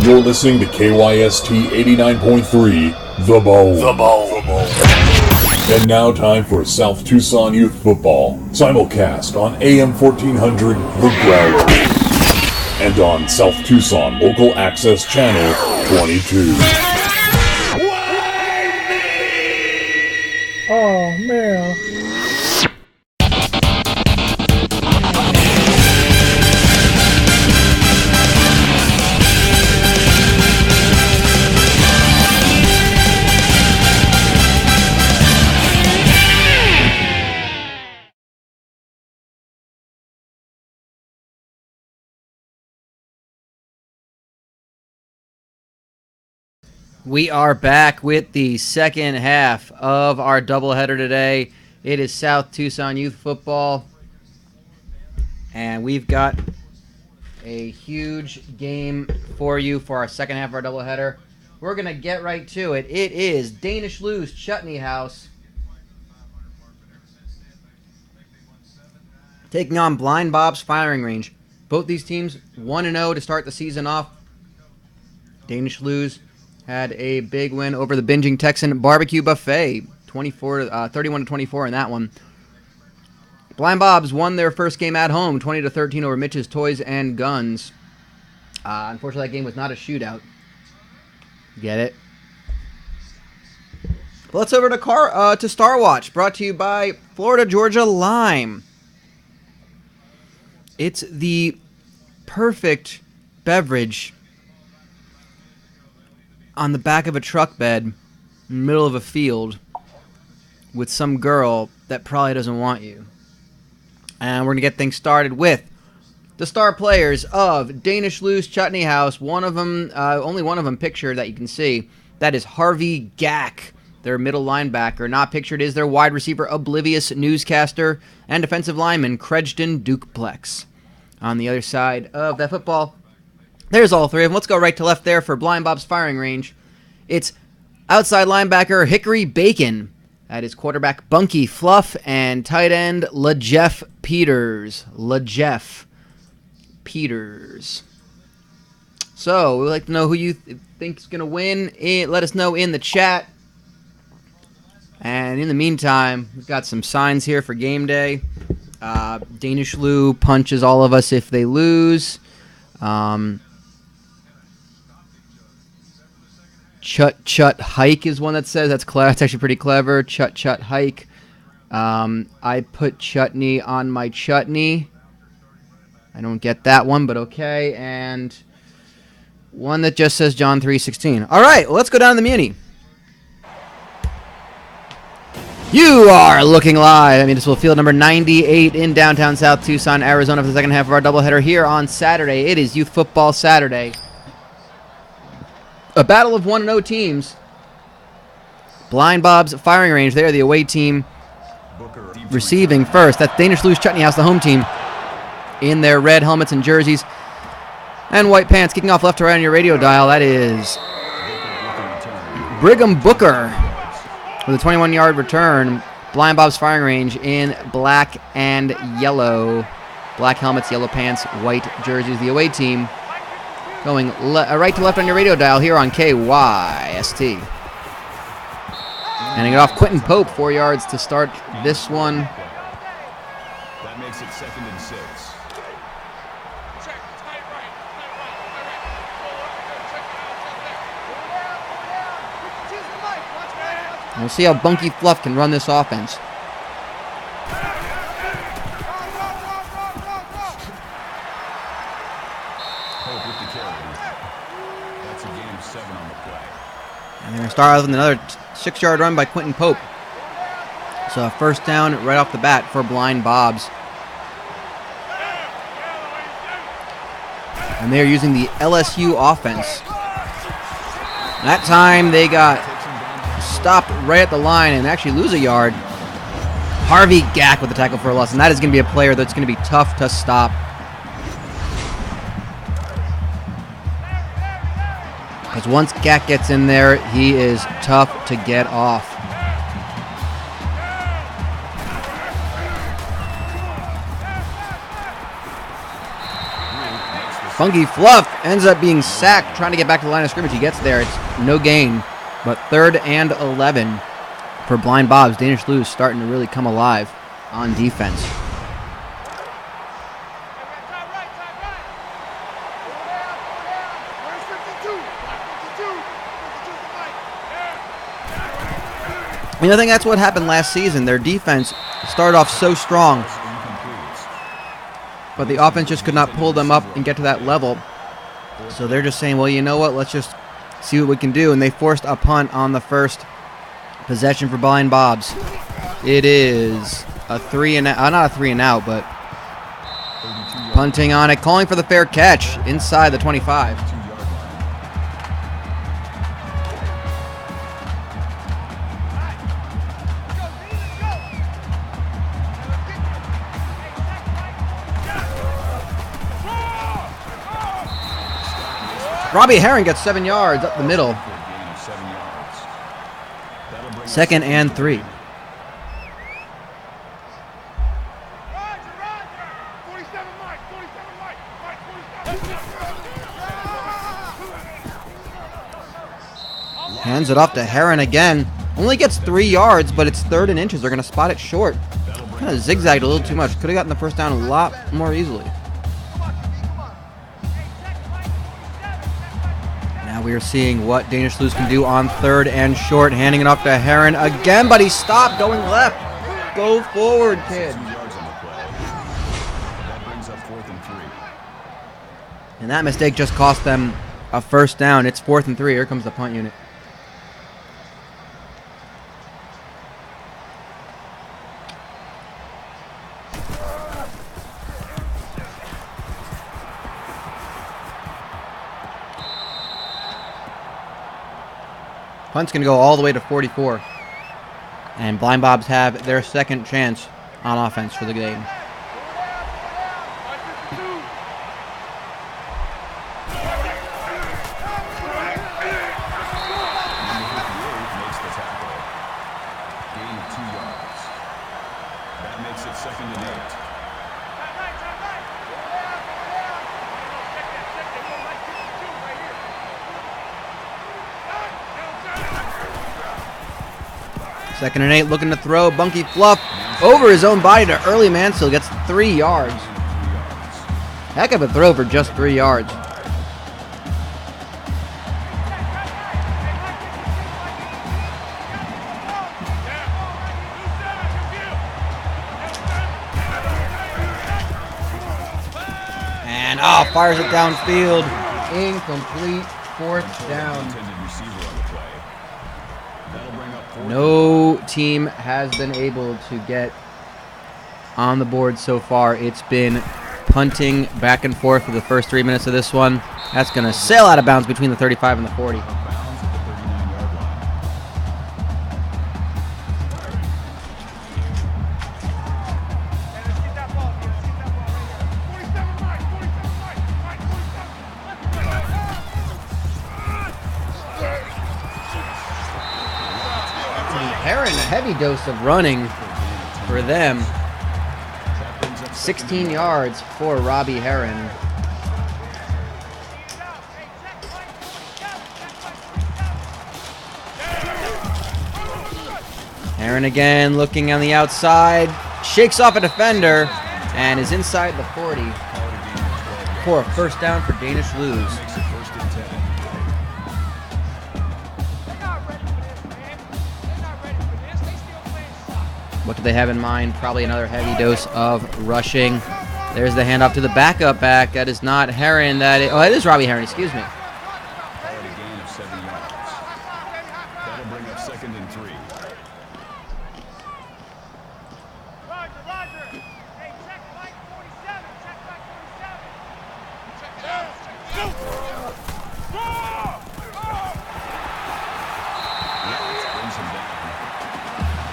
You're listening to KYST 89.3, The Bone. The Bone. And now time for South Tucson Youth Football. Simulcast on AM 1400, The Ground. And on South Tucson Local Access Channel 22. Oh, man. We are back with the second half of our doubleheader today. It is South Tucson Youth Football, and we've got a huge game for you for our second half of our doubleheader. We're going to get right to it. It is Danish Lou's Chutney House taking on Blind Bob's Firing Range. Both these teams 1-0 to start the season off. Danish Lou's had a big win over the Binging Texan Barbecue Buffet, 31-24 in that one. Blind Bob's won their first game at home, 20-13 over Mitch's Toys and Guns. Unfortunately, that game was not a shootout. Get it? But let's over to Star Watch, brought to you by Florida Georgia Lime. It's the perfect beverage on the back of a truck bed in the middle of a field with some girl that probably doesn't want you. And we're going to get things started with the star players of Danish Lou's Chutney House. One of them, only one of them pictured that you can see. That is Harvey Gack, their middle linebacker. Not pictured is their wide receiver, Oblivious Newscaster, and defensive lineman, Credgton Dukeplex. On the other side of that football, there's all three of them. Let's go right to left there for Blind Bob's Firing Range. It's outside linebacker Hickory Bacon. That is quarterback Bunky Fluff and tight end LaJeff Peters. So, we'd like to know who you think is going to win. Let us know in the chat. And in the meantime, we've got some signs here for game day. Danish Lou punches all of us if they lose. Chut hike is one that says that's actually pretty clever. Chut hike. I put chutney on my chutney. I don't get that one, but okay. And one that just says John 3:16. All right, well, let's go down to the Muni. You are looking live. Municipal Field number 98 in downtown South Tucson, Arizona for the second half of our doubleheader here on Saturday. It is Youth Football Saturday. A battle of 1-0 teams. Blind Bob's Firing Range, they're the away team receiving first. That's Danish Lou's Chutney House, the home team, in their red helmets and jerseys and white pants. Kicking off left to right on your radio dial, that is Brigham Booker with a 21-yard return. Blind Bob's Firing Range in black and yellow. Black helmets, yellow pants, white jerseys. The away team going right to left on your radio dial here on KYST. Handing it off, Quentin Pope, 4 yards to start this one. That makes it 2nd and 6. And we'll see how Bunky Fluff can run this offense. And they're going to start out with another 6-yard run by Quentin Pope. So a first down right off the bat for Blind Bob's. And they're using the LSU offense. That time they got stopped right at the line and actually lose a yard. Harvey Gack with the tackle for a loss. And that is going to be a player that's going to be tough to stop. Because once Gack gets in there, he is tough to get off. Funky Fluff ends up being sacked, trying to get back to the line of scrimmage. He gets there. It's no gain, but 3rd and 11 for Blind Bob's. Danish Lou's starting to really come alive on defense. And I think that's what happened last season. Their defense started off so strong, but the offense just could not pull them up and get to that level. So they're just saying, well, you know what? Let's just see what we can do. And they forced a punt on the first possession for Blind Bob's. It is a 3 and out, not a 3 and out, but punting on it, calling for the fair catch inside the 25. Robbie Herring gets 7 yards up the middle. 2nd and 3. Hands it off to Herring again. Only gets 3 yards, but it's 3rd and inches. They're going to spot it short. Kind of zigzagged a little too much. Could have gotten the first down a lot more easily. We are seeing what Danish Lou's can do on 3rd and short, handing it off to Herring again, but he stopped going left. Go forward, kid. And that mistake just cost them a first down. It's 4th and 3. Here comes the punt unit. Punt's going to go all the way to 44. And Blind Bob's have their second chance on offense for the game. Second and 8, looking to throw. Bunky Fluff over his own body to Early Mansell. Gets 3 yards. Heck of a throw for just 3 yards. And fires it downfield. Incomplete. 4th down. No team has been able to get on the board so far. It's been punting back and forth for the first 3 minutes of this one. That's going to sail out of bounds between the 35 and the 40. Herring, a heavy dose of running for them. 16 yards for Robbie Herring. Herring again looking on the outside. Shakes off a defender and is inside the 40 for a first down for Danish Lou's. What do they have in mind? Probably another heavy dose of rushing. There's the handoff to the backup back. That is not Herring. It is Robbie Herring, excuse me. Gain of 7 yards. That'll bring up 2nd and 3. Roger. Hey, check flight 47. Check flight 47. Check it out. Brings him down.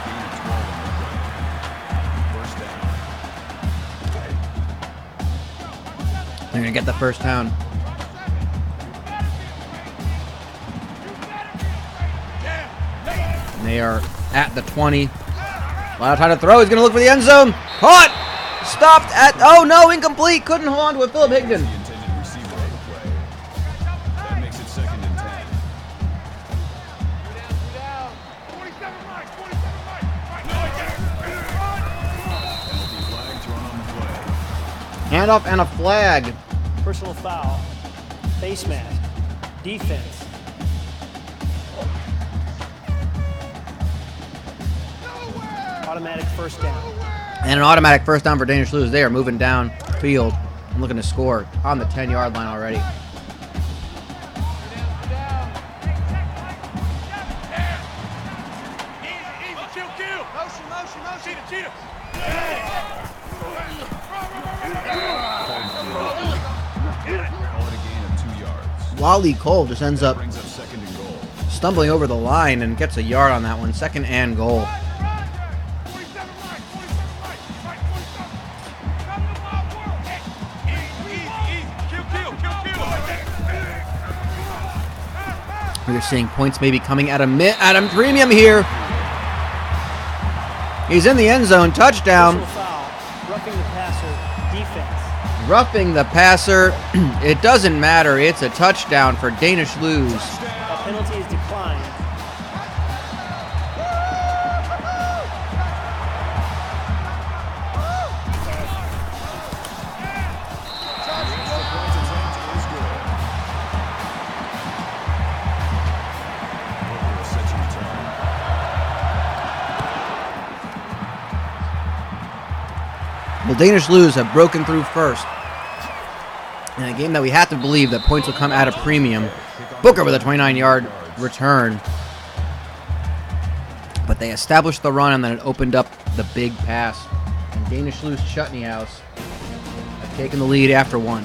Gain of 12 on the play. First down. They're going to get the first down. And they are at the 20. A lot of time to throw. He's going to look for the end zone. Caught! Stopped at... Oh, no, incomplete. Couldn't hold on to it. Philip Higdon. handoff and a flag. Personal foul. Face mask. Defense. Automatic first down. And an automatic first down for Danish Lewis. They are moving down field and looking to score on the 10-yard line already. Call it a gain of 2 yards. Wally Cole just ends up Brings up second and goal. stumbling over the line and gets a yard on that one. Second and goal. We're seeing points maybe coming at a premium here. He's in the end zone. Touchdown. Personal foul. Roughing the passer. Defense. Roughing the passer. It doesn't matter. It's a touchdown for Danish Lewis. A penalty is declined. Well, Danish Lewis have broken through first in a game that we have to believe that points will come at a premium. Booker with a 29-yard return. But they established the run and then it opened up the big pass. And Danish Lewis Chutney House have taken the lead after one.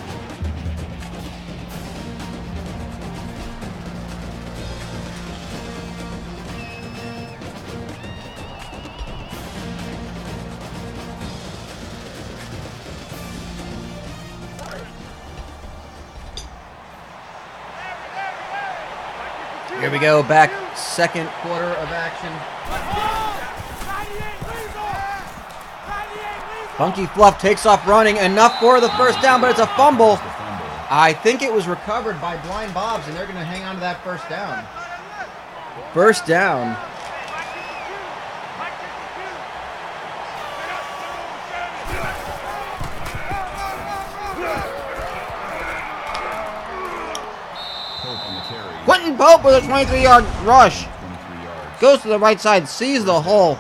Here we go, back second quarter of action. Funky Fluff takes off running, enough for the first down, but it's a fumble. I think it was recovered by Blind Bobs, and they're going to hang on to that first down. First down. Quentin Pope with a 23-yard rush. 23 yards. Goes to the right side, sees the hole,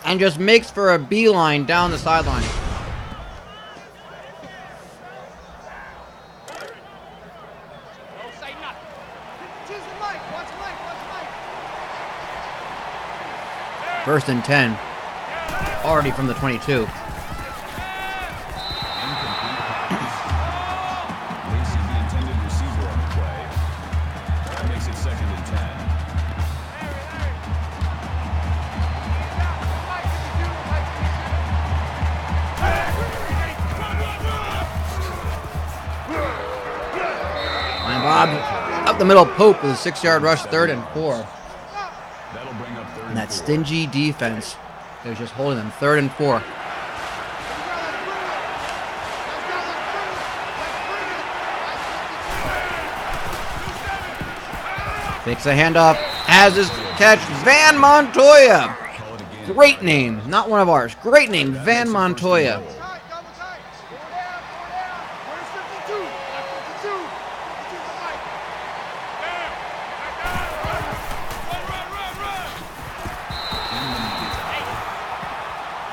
and just makes for a beeline down the sideline. First and 10. Already from the 22. Incomplete pass. Lacey, the intended receiver on the play. That makes it second and 10. And Bob up the middle, Pope with a 6-yard rush, third and 4. That'll bring up third And and that 4. stingy defense is just holding them, third and 4. Takes a handoff, has his catch, Van Montoya. Call it a gain of Great name, not one of ours. Great name, Van Montoya.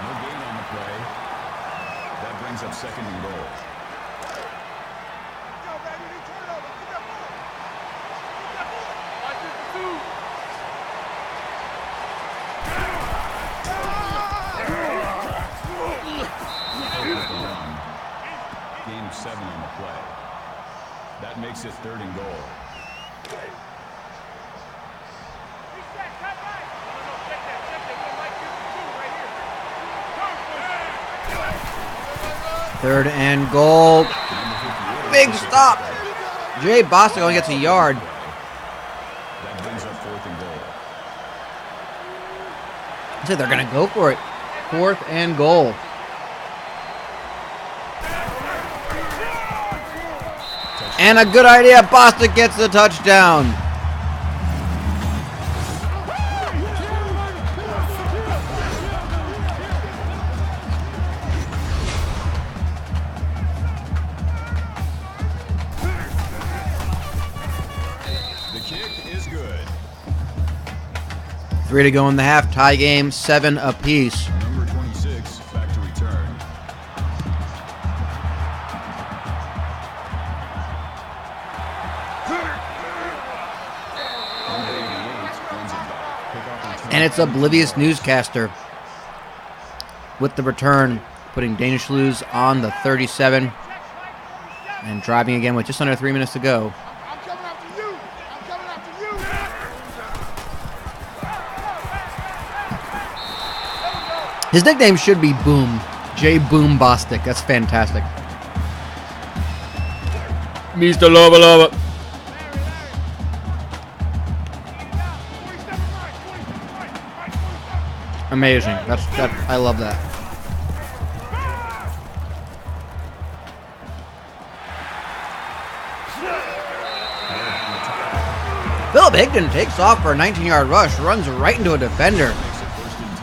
No gain on the play. That brings up second and goal. Gain of 7 on the play. That makes it third and goal. Third and goal. Big stop. Jay Bostic only gets a yard. That brings up fourth and goal. I said they're going to go for it. Fourth and goal. And a good idea. Bostic gets the touchdown. 3 to go in the half. Tie game, 7 apiece. Number 26 back to return. Number 88 runs it back. Kickoff return. And it's Oblivious Newscaster with the return, putting Danish Lose on the 37 and driving again with just under 3 minutes to go. I'm coming after you. I'm coming after you. His nickname should be Boom. J. Boom Bostic. That's fantastic. Mr. Lova Lova. Amazing. I love that. Philip Higdon takes off for a 19-yard rush, runs right into a defender, Makes it first and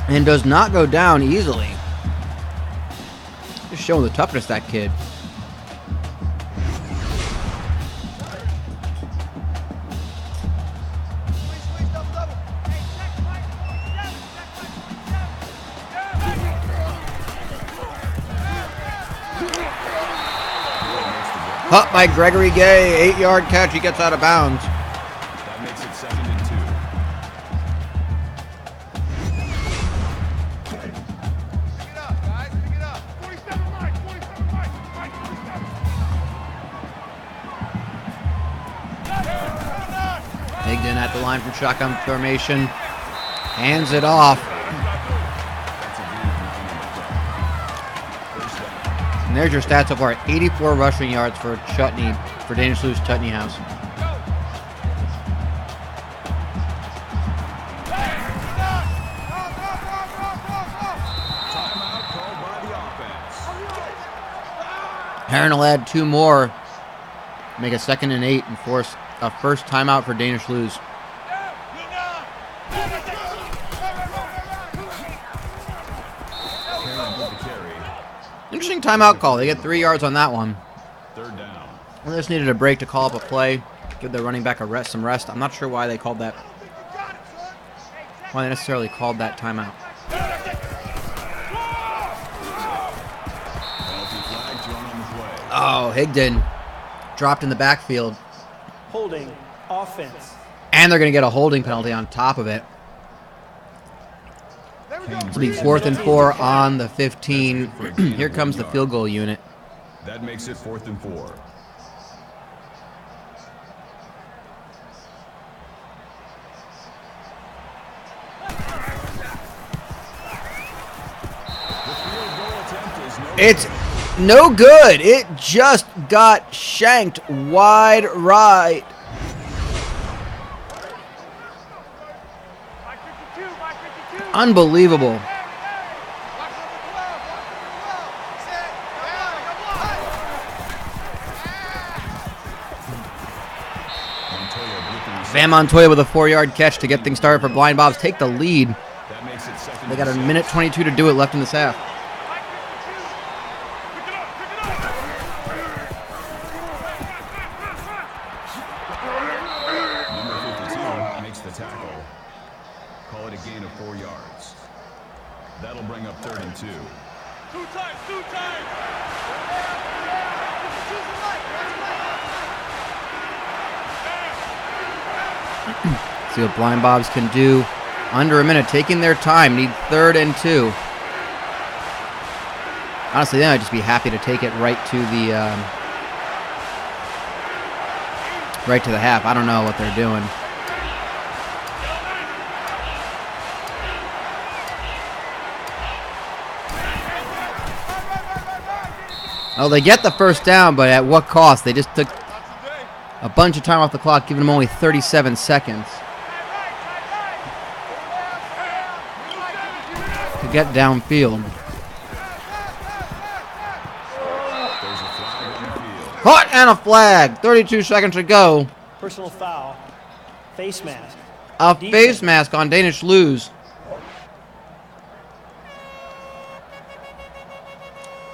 10. and does not go down easily. Just showing the toughness that kid. Caught by Gregory Gay, 8-yard catch. He gets out of bounds. That makes it second and 2. Pick it up, guys. Pick it up. 47 Mike. 47 Mike. Mike, 47. Higdon at the line from shotgun formation. Hands it off. That's a gain of 9 on the play. First down. And there's your stats so far. 84 rushing yards for Chutney, for Danish Lou's Chutney House. Timeout called by the offense. Heron will add 2 more. Make a 2nd and 8 and force a first timeout for Danish Lou's. Heron with the carry. Interesting timeout call. They get 3 yards on that one. Third down. They just needed a break to call up a play, give their running back some rest. I'm not sure why they called that. Why they necessarily called that timeout. Penalty flag thrown on the play. Oh, Higdon dropped in the backfield. Holding offense. And they're going to get a holding penalty on top of it. It'll be 4th and 4 on the 15. Here comes the field goal unit. That makes it 4th and 4. The field goal attempt is no It's no good. It just got shanked wide right. Mike 52. Mike 52. Unbelievable. Watch number 12. Watch number 12. Set. Montoya blitzing the Van Montoya with a 4-yard catch to get things started for Blind Bobs. Take the lead. That makes it second. They got a and 6. minute 22 to do it left in this half. Mike 52. Pick it up. Pick it up. Number 52 makes the tackle. Call it a gain of 4 yards. That'll bring up 3rd and 2. Two times. Two times. See what Blind Bobs can do. Under a minute, taking their time. Need 3rd and 2. Honestly, then I'd just be happy to take it right to the half. I don't know what they're doing. Oh, they get the first down, but at what cost? They just took a bunch of time off the clock, giving them only 37 seconds to get downfield. There's a flag on the field. Caught and a flag. 32 seconds to go. Personal foul. Face mask. A Defense. face mask on Danish Lose.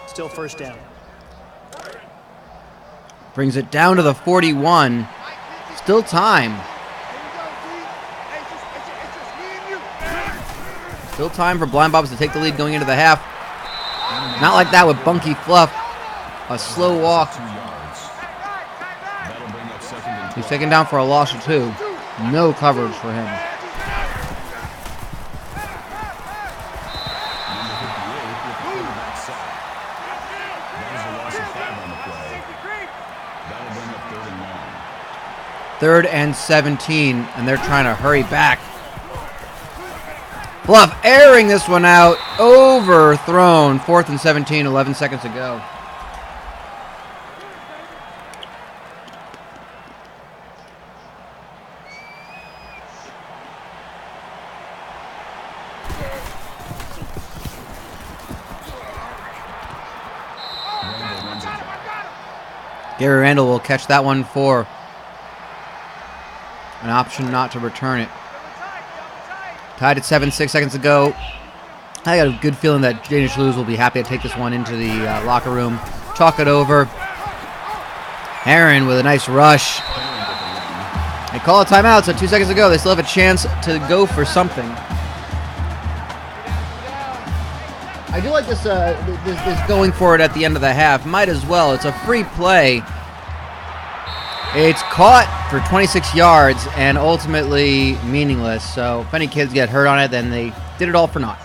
Still first down. Brings it down to the 41. Still time. Here we go, G. Hey, G, Still time for Blind Bobs to take the lead going into the half. Not like that with Bunky Fluff. A slow walk. 2 yards. That'll bring up second and 12. He's taken down for a loss of 2. No coverage for him. Number 58 with the quarterback sack. That is a loss of 5 on the play. That'll bring up 3rd and 9. 3rd and 17, and they're trying to hurry back. Bluff airing this one out. Overthrown. 4th and 17, 11 seconds to go. Randall runs it back. Gary Randall will catch that one for an option not to return it. Tied at 7, 6 seconds to go. I got a good feeling that Danish Lose will be happy to take this one into the locker room, talk it over. Aaron with a nice rush. They call a timeout, so 2 seconds to go. They still have a chance to go for something. I do like this going for it at the end of the half. Might as well. It's a free play. It's caught for 26 yards and ultimately meaningless. So if any kids get hurt on it, then they did it all for naught.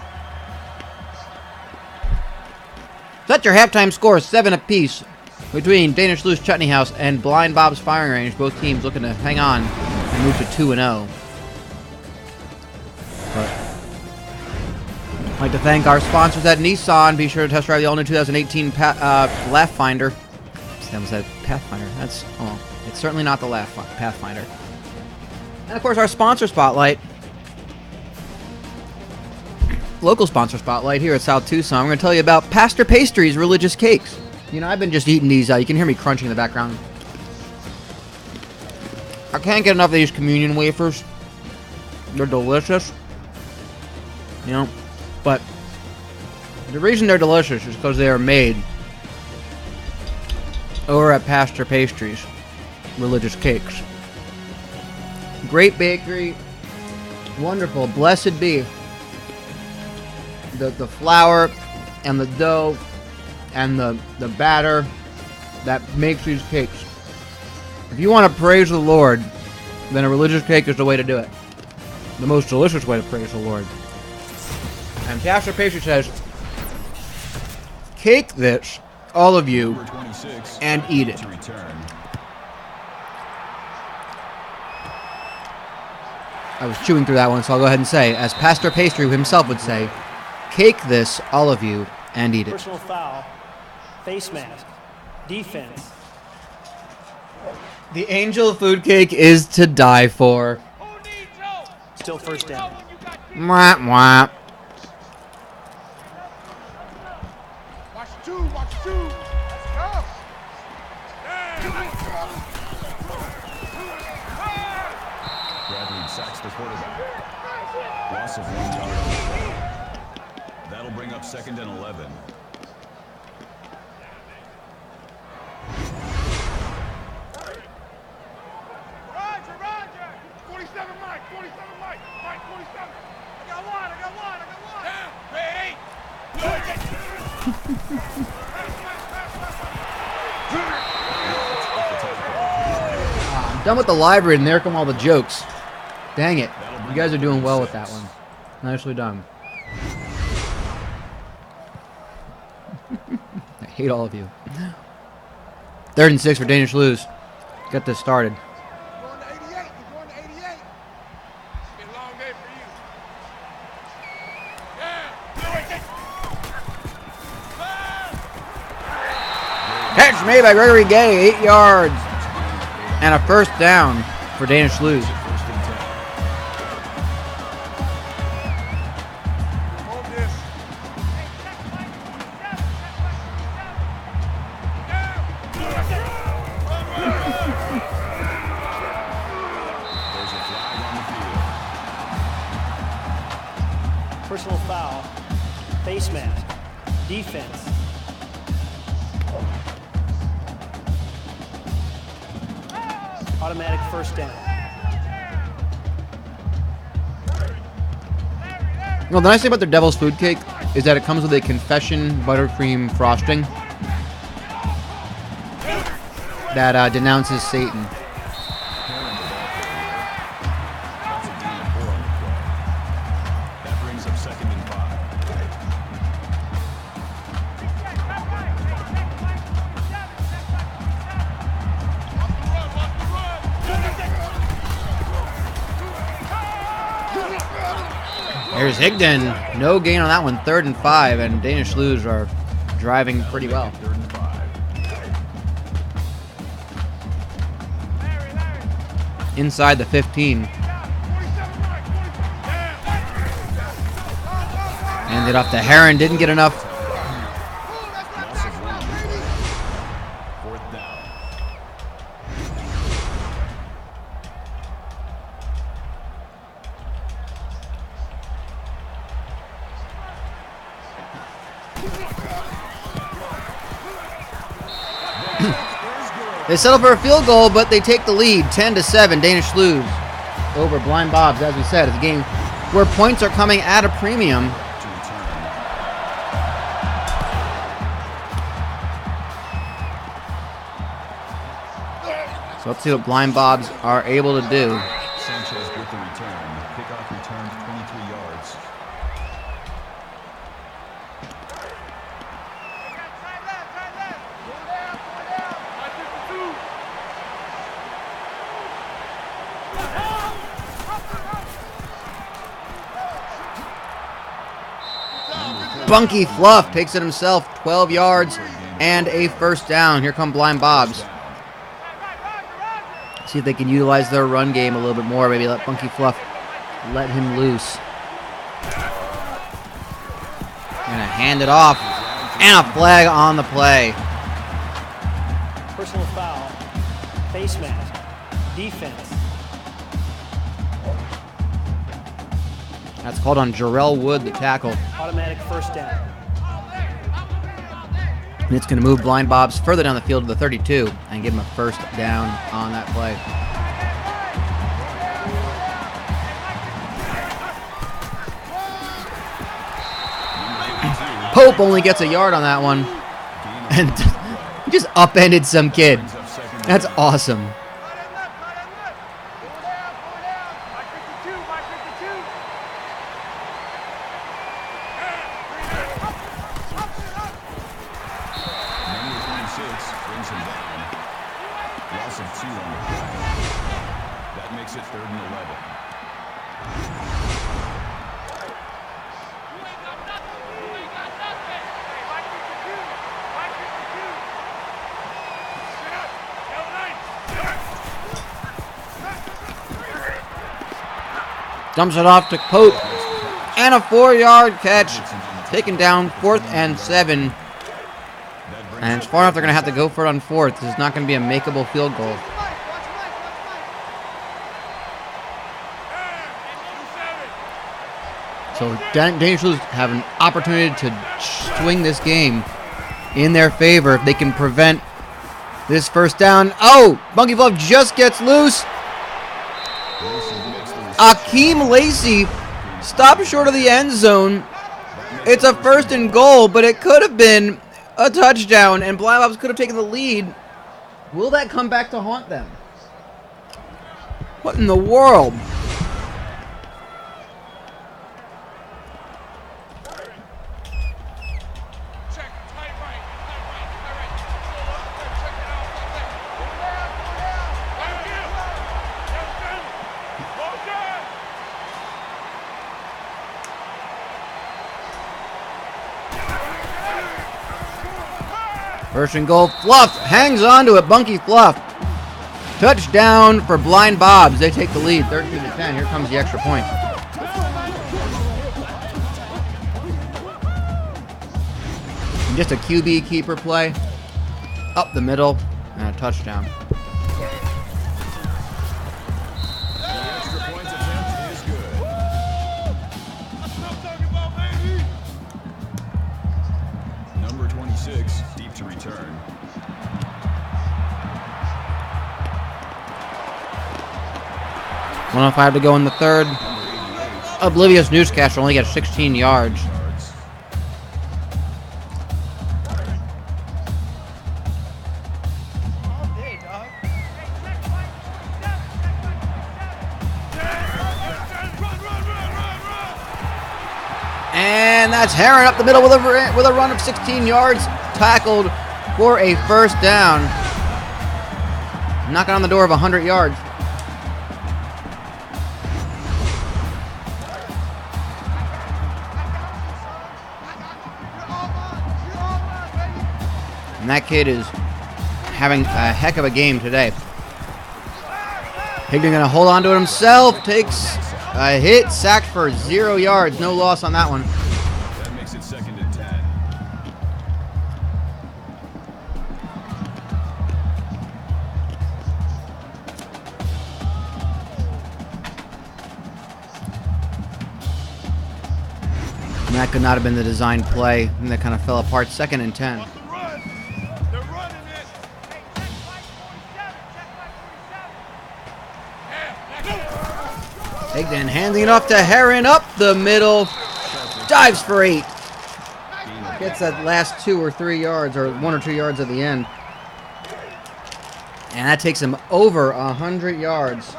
So that's your halftime score, 7 apiece between Danish Lose Chutney House and Blind Bob's Firing Range. Both teams looking to hang on and move to 2-0. I'd like to thank our sponsors at Nissan. Be sure to test drive the all-new 2018 Pathfinder. I almost said Pathfinder. That's, oh, it's certainly not the Pathfinder. And of course, our sponsor spotlight. Local sponsor spotlight here at South Tucson. We're going to tell you about Pastor Pastries Religious Cakes. You know, I've been just eating these. You can hear me crunching in the background. I can't get enough of these communion wafers. They're delicious. You know, but the reason they're delicious is because they are made over at Pastor Pastries Religious Cakes. Great bakery. Wonderful. Blessed be the flour and the dough and the batter that makes these cakes. If you want to praise the Lord, then a religious cake is the way to do it. The most delicious way to praise the Lord. And Pastor Pastry says, cake this, all of you, Number 26 and eat it. to return. I was chewing through that one, so I'll go ahead and say, as Pastor Pastry himself would say, cake this, all of you, and eat it. Personal foul. Face mask. Defense. The angel food cake is to die for. Who needs help? Still first down. When you got this. Mwah, mwah. Watch 2, watch 2. Let's go. Bradley sacks the quarterback. Loss of 1 yard on the play. That'll bring up 2nd and 11. Roger. 47 Mike, 47 Mike. Mike, 47. I got line. Yeah, ready. I'm done with the library, and there come all the jokes. Dang it. You guys are doing well with that one. Nicely done. I hate all of you. 3rd and 6 for Danish Lose. Get this started. Going to 88. You're going to 88. It's been a long day for you. Yeah. Catch made by Gregory Gay, 8 yards. And a first down for Danish Lose. 1st and 10. Hold this. There's a flag on the field. Personal foul. Face mask. Defense. Automatic first down. Larry. Well, the nice thing about their Devil's Food Cake is that it comes with a confession buttercream frosting that denounces Satan. That's a gain of 4 on the play. That brings up 2nd and 5. Here's Higdon. No gain on that one. 3rd and 5, and Danish Luge are driving pretty well. 3rd and 5. Inside the 15. Handed off to Heron. Didn't get enough. Loss of 1 on the play. 4th down. They settle for a field goal, but they take the lead. 10-7. Danish Luge over Blind Bobs. As we said, it's a game where points are coming at a premium. To return. So let's see what Blind Bobs are able to do. Sanchez with the return. Kickoff returned 23 yards. Bunky Fluff takes it himself. 12 yards and a 1st down. Here come Blind Bobs. See if they can utilize their run game a little bit more. Maybe let Bunky Fluff let him loose. Gonna hand it off. And a flag on the play. Personal foul. Face mask. Defense. That's called on Jarrell Wood, the tackle. Automatic 1st down. And it's going to move Blind Bobs further down the field to the 32 and give him a 1st down on that play. Pope only gets a yard on that one. And he just upended some kid. That's awesome. Number 26 brings him down. Loss of 2 on the play. That makes it 3rd and 11. Dumps it off to Pope. And a 4-yard catch. Taken down 4th and 7. And it's far enough they're going to have to go for it on 4th. This is not going to be a makeable field goal. So Danish Luge have an opportunity to swing this game in their favor if they can prevent this 1st down. Oh, Bunky Fluff just gets loose. Akeem Lacey stopped short of the end zone. It's a 1st and goal, but it could have been a touchdown, and Blind Bobs could have taken the lead. Will that come back to haunt them? What in the world? First and goal. Fluff hangs on to it. Bunky Fluff. Touchdown for Blind Bobs. They take the lead, 13-10. Here comes the extra point. And just a QB keeper play. Up the middle. And a touchdown. The extra point attempt is good. Number 26, deep to return. One 105 to go in the 3rd. Number 88, Oblivious Newscaster only got 16 yards. And that's Heron up the middle with a run of 16 yards, tackled for a first down. Knocking on the door of 100 yards. And that kid is having a heck of a game today. Higdon gonna hold on to it himself, takes a hit, sacked for 0 yards, no loss on that one. That makes it 2nd and 10. And that could not have been the design play, and that kind of fell apart. 2nd and 10. Run. They're running it. Higdon handing it off to Heron up the middle. Dives for 8. Gets that last 2 or 3 yards, or 1 or 2 yards at the end. And that takes him over 100 yards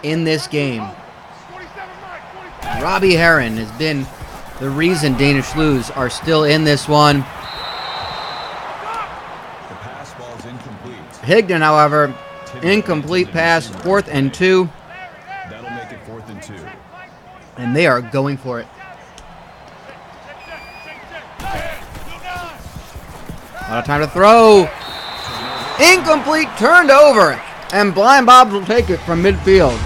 in this game. Robbie Heron has been the reason Danish Blues are still in this one. The pass ball's incomplete. Higdon, however, incomplete pass, 4th and 2. That'll make it 4th and 2. And they are going for it. A lot of time to throw. Incomplete, turned over. And Blind Bobs will take it from midfield.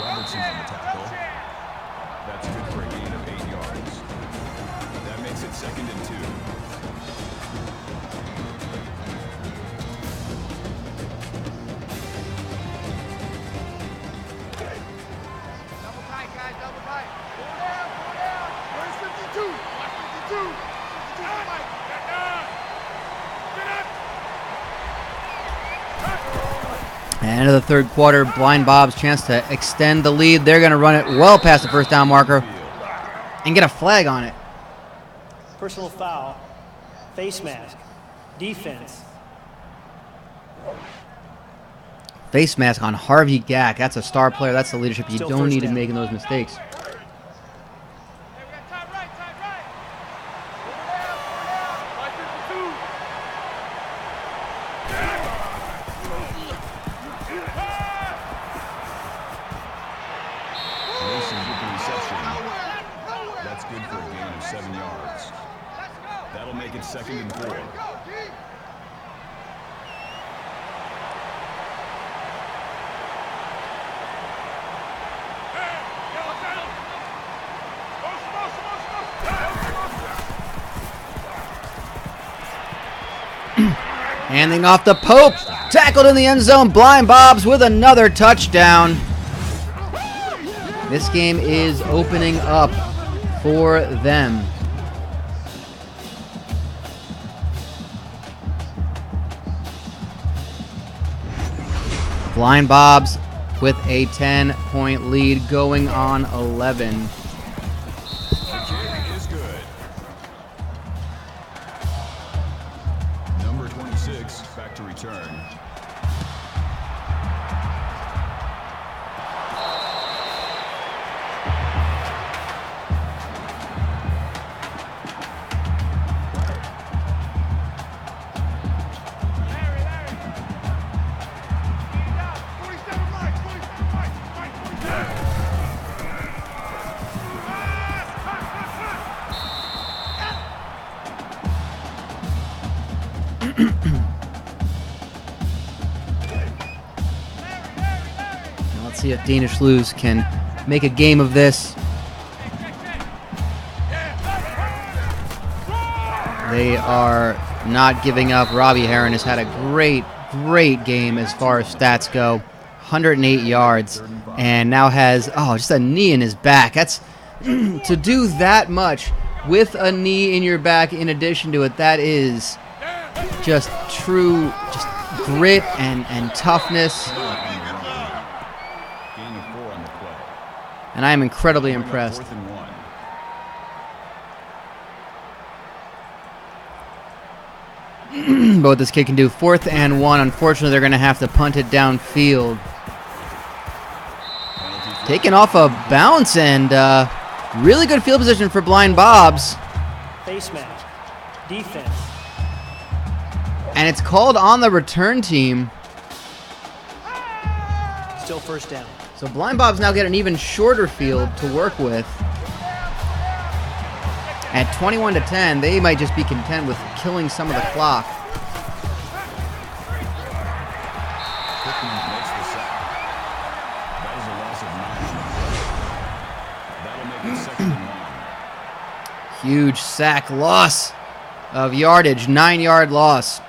Robertson's on the tackle. That's good for a gain of 8 yards. That makes it 2nd and 2. Double tight, guys, double tight. Pull down. Where's 52? Watch 52. 52's Mike. Get down. Get up. And into the third quarter, Blind Bob's chance to extend the lead. They're going to run it well past the first down marker and get a flag on it. Personal foul. Face mask. Defense. Face mask on Harvey Gack. That's a star player. That's the leadership you Still don't first need to down. making those mistakes. Hey, we got time right. Pull down. Watch 52. Mason with the reception. That's good for a gain of 7 yards. That'll make it 2nd and 4. Handing off to Pope. Tackled in the end zone. Blind Bob's with another touchdown. This game is opening up for them. Blind Bob's with a 10-point lead going on 11. The kick is good. Number 26 back to return. Now let's see if Danish Blues can make a game of this. They are not giving up. Robbie Heron has had a great game as far as stats go. 108 yards, and now has, just a knee in his back. That's, to do that much with a knee in your back in addition to it, that is just true, just grit and toughness. Gain of 4 on the play. And I am incredibly impressed. 4th and 1. But what this kid can do, 4th and 1. Unfortunately, they're going to have to punt it downfield. Taken off a bounce, and really good field position for Blind Bob's. Face match. Defense. And it's called on the return team. Still first down. So Blind Bob's now get an even shorter field to work with. At 21-10, they might just be content with killing some of the clock. Chutney makes the sack. That is a loss of 9 on the play. That'll make it 2nd and 1. Huge sack loss of yardage, 9-yard loss.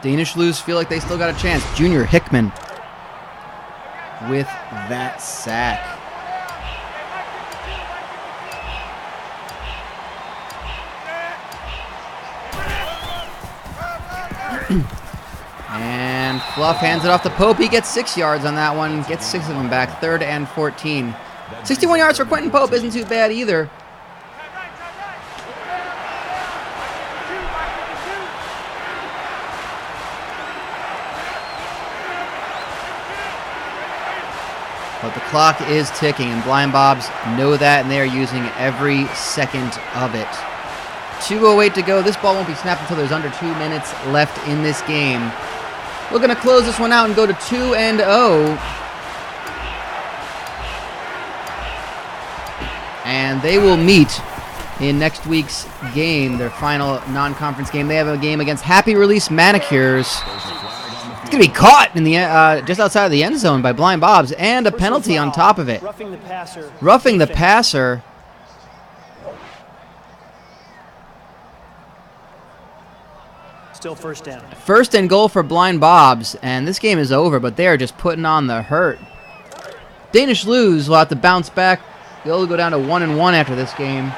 Danish Lose feel like they still got a chance. Junior Hickman with that sack. And Fluff hands it off to Pope. He gets 6 yards on that one. Gets 6 of them back. 3rd and 14. 61 yards for Quentin Pope isn't too bad either. But the clock is ticking, and Blind Bobs know that, and they are using every second of it. 2:08 to go. This ball won't be snapped until there's under 2 minutes left in this game. We're going to close this one out and go to 2-0. And they will meet in next week's game, their final non-conference game. They have a game against Happy Release Manicures. It's going to be caught in the just outside of the end zone by Blind Bobs, and a penalty on top of it. Roughing the passer. Roughing the passer. Still first down. 1st and goal for Blind Bobs, and this game is over, but they are just putting on the hurt. Danish Lose will have to bounce back. They'll go down to 1-1 after this game.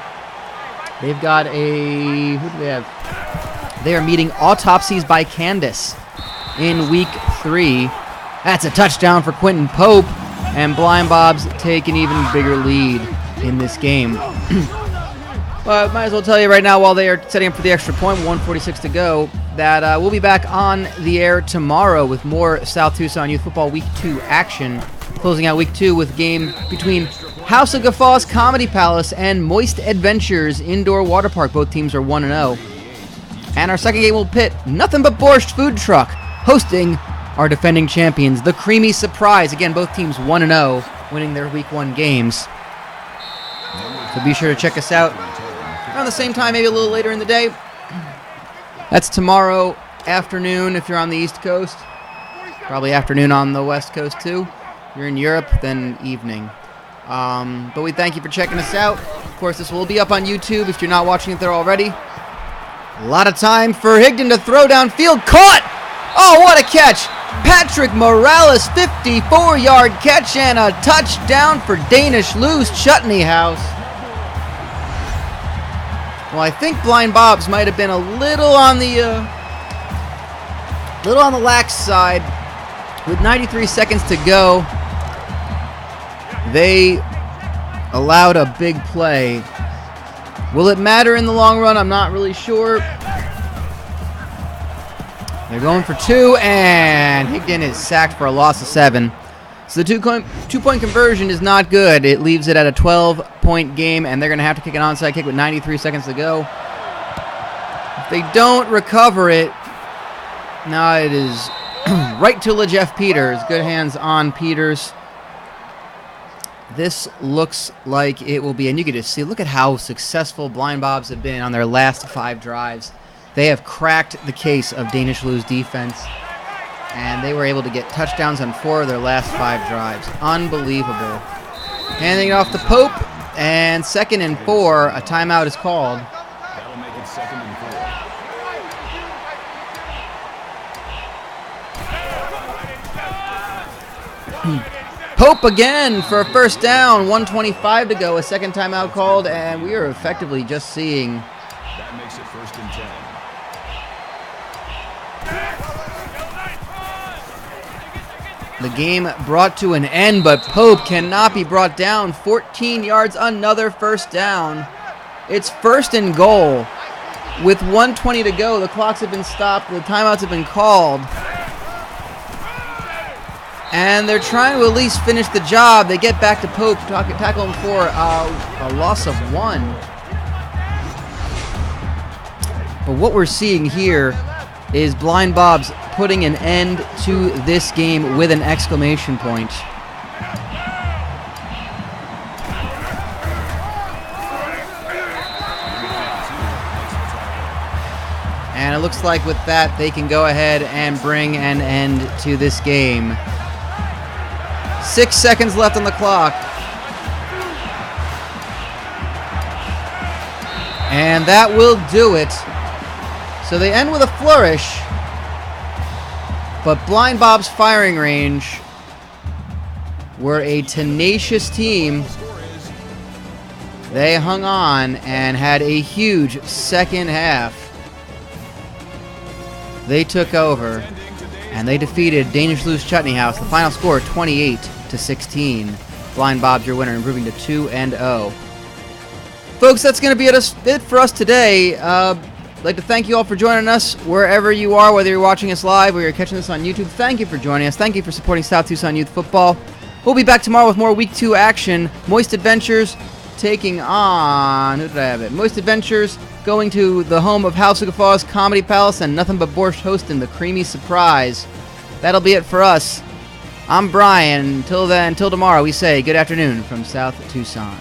They've got a... who do they have? They are meeting Autopsies by Candace in week 3. That's a touchdown for Quentin Pope, and Blind Bobs take an even bigger lead in this game. But might as well tell you right now, while they are setting up for the extra point, 1:46 to go, that we'll be back on the air tomorrow with more South Tucson Youth Football Week 2 action. Closing out Week 2 with game between House of Guffaws Comedy Palace and Moist Adventures Indoor Water Park. Both teams are 1-0. And our second game will pit Nothing But Borscht Food Truck, hosting our defending champions, the Creamy Surprise. Again, both teams 1-0, winning their Week 1 games. So be sure to check us out around the same time, maybe a little later in the day. That's tomorrow afternoon if you're on the East Coast. Probably afternoon on the West Coast too. If you're in Europe, then evening. But we thank you for checking us out. Of course, this will be up on YouTube if you're not watching it there already. A lot of time for Higdon to throw downfield. Caught! Oh, what a catch! Patrick Morales, 54-yard catch and a touchdown for Danish Lose Chutney House. Well, I think Blind Bob's might have been a little on the lax side. With 93 seconds to go, they allowed a big play. Will it matter in the long run? I'm not really sure. They're going for 2, and Higdon is sacked for a loss of 7. So the two-point conversion is not good. It leaves it at a 12-point game, and they're going to have to kick an onside kick with 93 seconds to go. If they don't recover it, now it is right to LeJeff Peters. Good hands on Peters. This looks like it will be, and you can just see, look at how successful Blind Bobs have been on their last 5 drives. They have cracked the case of Danish Lose defense, and they were able to get touchdowns on 4 of their last 5 drives. Unbelievable. Handing it off to Pope, and 2nd and 4, a timeout is called. That'll make it 2nd and 4. Pope again for a first down. 1:25 to go. A second timeout called, and we are effectively just seeing. That makes it 1st and 10. The game brought to an end, but Pope cannot be brought down. 14 yards, another first down. It's 1st and goal. With 1:20 to go, the clocks have been stopped, the timeouts have been called. And they're trying to at least finish the job. They get back to Pope, tackle him for a loss of 1. But what we're seeing here is Blind Bob's putting an end to this game with an exclamation point. And it looks like with that, they can go ahead and bring an end to this game. 6 seconds left on the clock. And that will do it. So they end with a flourish. But Blind Bob's firing range were a tenacious team. They hung on and had a huge second half. They took over and they defeated Danish Lou's Chutney House. The final score 28-16. Blind Bob's your winner, improving to 2-0. Folks, that's going to be it for us today. I'd like to thank you all for joining us wherever you are, whether you're watching us live or you're catching us on YouTube. Thank you for joining us. Thank you for supporting South Tucson Youth Football. We'll be back tomorrow with more Week 2 action. Moist Adventures taking on... Who did I have it? Moist Adventures going to the home of House of Guffaws Comedy Palace, and Nothing But Borscht hosting the Creamy Surprise. That'll be it for us. I'm Brian. Until then, until tomorrow, we say good afternoon from South Tucson.